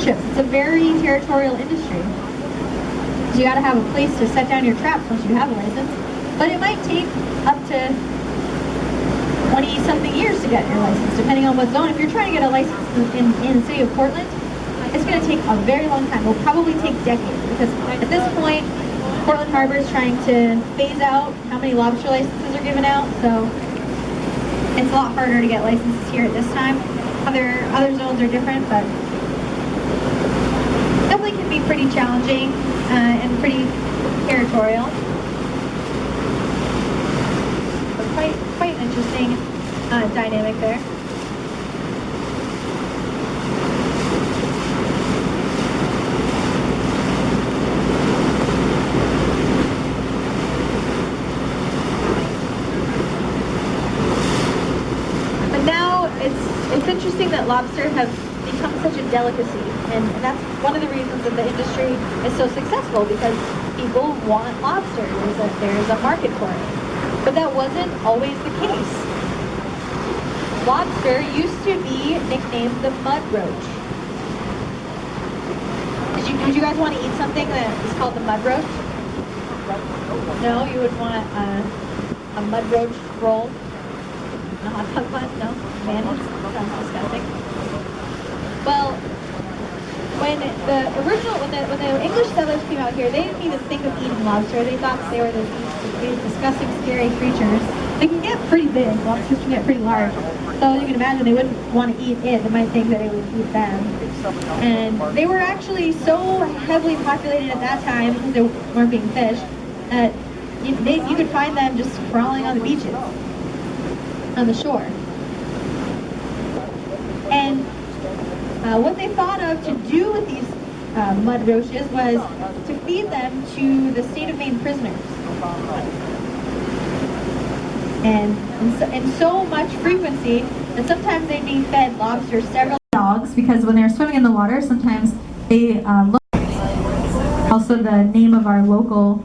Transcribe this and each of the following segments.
trips. It's a very territorial industry. So you got to have a place to set down your traps once you have a license. But it might take up to 20-something years to get your license, depending on what zone. If you're trying to get a license in the city of Portland, it's going to take a very long time. It will probably take decades, because at this point, Portland Harbor is trying to phase out how many lobster licenses are given out, so it's a lot harder to get licenses here at this time. Other zones are different, but definitely can be pretty challenging and pretty territorial. But quite an interesting dynamic there. It's interesting that lobster have become such a delicacy, and that's one of the reasons that the industry is so successful, because people want lobster. There's a market for it. But that wasn't always the case. Lobster used to be nicknamed the mud roach. Would you guys want to eat something that is called the mud roach? No? You would want a mud roach roll? A hot dog bun? No? Mayonnaise? Sounds disgusting. Well, when the English settlers came out here, they didn't even think of eating lobster. They thought they were these disgusting, scary creatures. They can get pretty big. Lobsters can get pretty large. So you can imagine they wouldn't want to eat it. They might think that it would eat them. And they were actually so heavily populated at that time, because they weren't being fished, that you could find them just crawling on the beaches, on the shore. And what they thought of to do with these mud roaches was to feed them to the state of Maine prisoners. And in so much frequency that sometimes they'd be fed lobster several dogs, because when they're swimming in the water, sometimes they look. Also the name of our local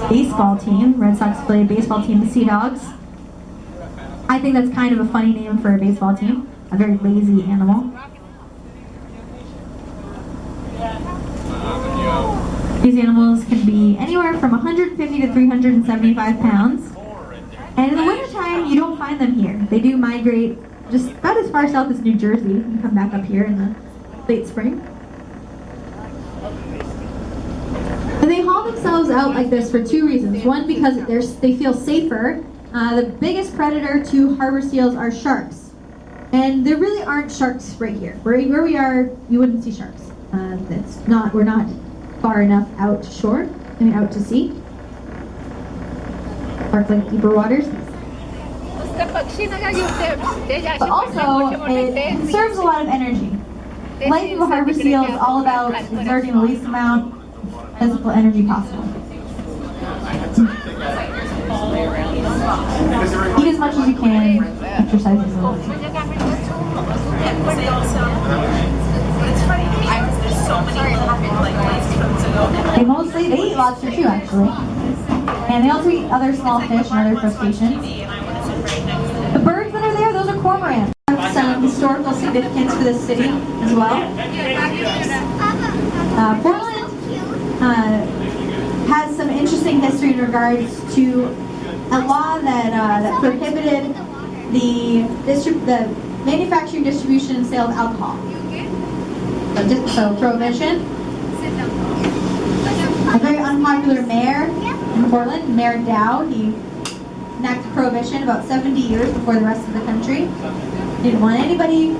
baseball team, Red Sox affiliated baseball team, the Sea Dogs. I think that's kind of a funny name for a baseball team. A very lazy animal. These animals can be anywhere from 150 to 375 pounds. And in the wintertime, you don't find them here. They do migrate just about as far south as New Jersey and come back up here in the late spring. And they haul themselves out like this for two reasons. One, because they feel safer. The biggest predator to harbor seals are sharks. And there really aren't sharks right here. Where we are, you wouldn't see sharks. We're not far enough out to shore, out to sea. Like deeper waters. But also, it conserves a lot of energy. Life of a harbor seal is all about exerting the least amount of physical energy possible. Eat as much as you can, exercise as little. They eat lobster too, actually. And they also eat other small fish and other crustaceans. The birds that are there, those are cormorants. Some historical significance for this city as well. Portland has some interesting history in regards to a law that prohibited the manufacturing, distribution, and sale of alcohol. So prohibition. A very unpopular mayor in Portland, Mayor Dow, he enacted prohibition about 70 years before the rest of the country. He didn't want anybody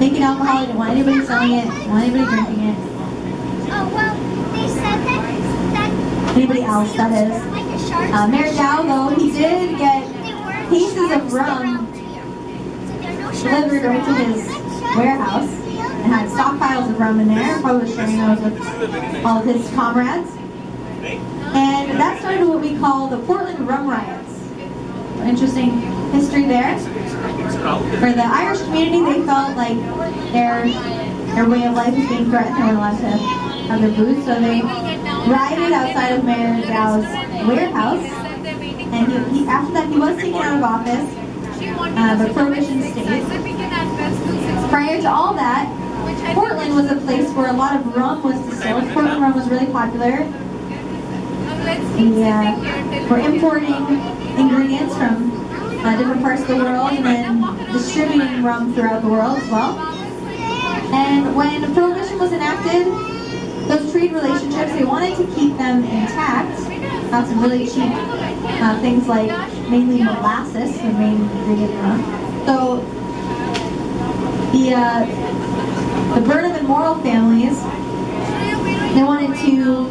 making alcohol, he didn't want anybody selling it, he didn't want anybody drinking it. Oh, well, they said that anybody else, that is. Mayor Dow, though, he did get pieces of rum delivered right to his warehouse and had stockpiles of rum in there, probably sharing those with all of his comrades. And that started what we call the Portland Rum Riots. Interesting history there. For the Irish community, they felt like their way of life was being threatened. They weren't allowed to have their booze, so they rioted outside of Mayor Dow's warehouse. And after that, he was taken out of office, but prohibition stayed. Prior to all that, Portland was a place where a lot of rum was distilled. Portland rum was really popular. We're importing ingredients from different parts of the world and then distributing rum throughout the world as well. And when Prohibition was enacted, those trade relationships, they wanted to keep them intact. Got some really cheap things like mainly molasses, the main ingredient in rum. So the Burnham and Morrill families, they wanted to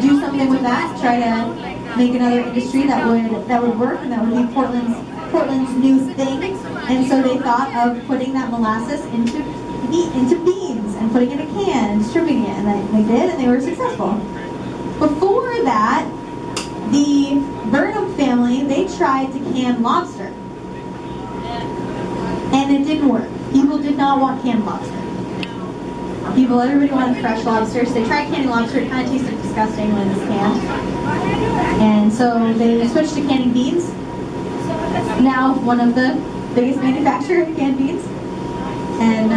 do something with that, try to make another industry that would work and that would be Portland's new thing. And so they thought of putting that molasses into beans and putting it in a can and distributing it, and they did, and they were successful. Before that, the Burnham family, they tried to can lobster, and it didn't work. People did not want canned lobster. Everybody wanted fresh lobster, so they tried canning lobster. It kind of tasted disgusting when it was canned. And so they switched to canning beans. Now one of the biggest manufacturers of canned beans. And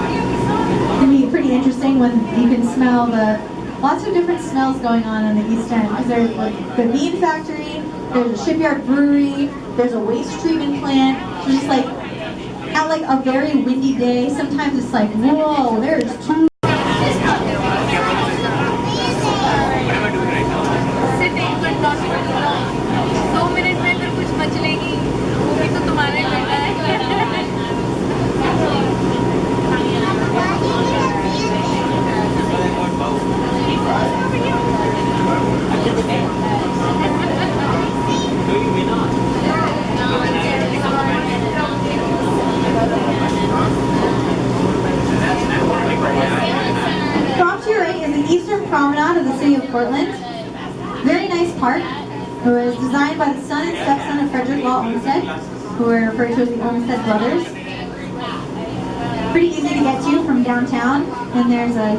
it can be pretty interesting when you can smell lots of different smells going on the East End. Because there's the bean factory, there's a shipyard brewery, there's a waste treatment plant. So just like at like a very windy day, sometimes it's like, whoa, there's two. Promenade of the city of Portland. Very nice park. It was designed by the son and stepson of Frederick Law Olmsted, who were referred to as the Olmsted brothers. Pretty easy to get to from downtown, and there's a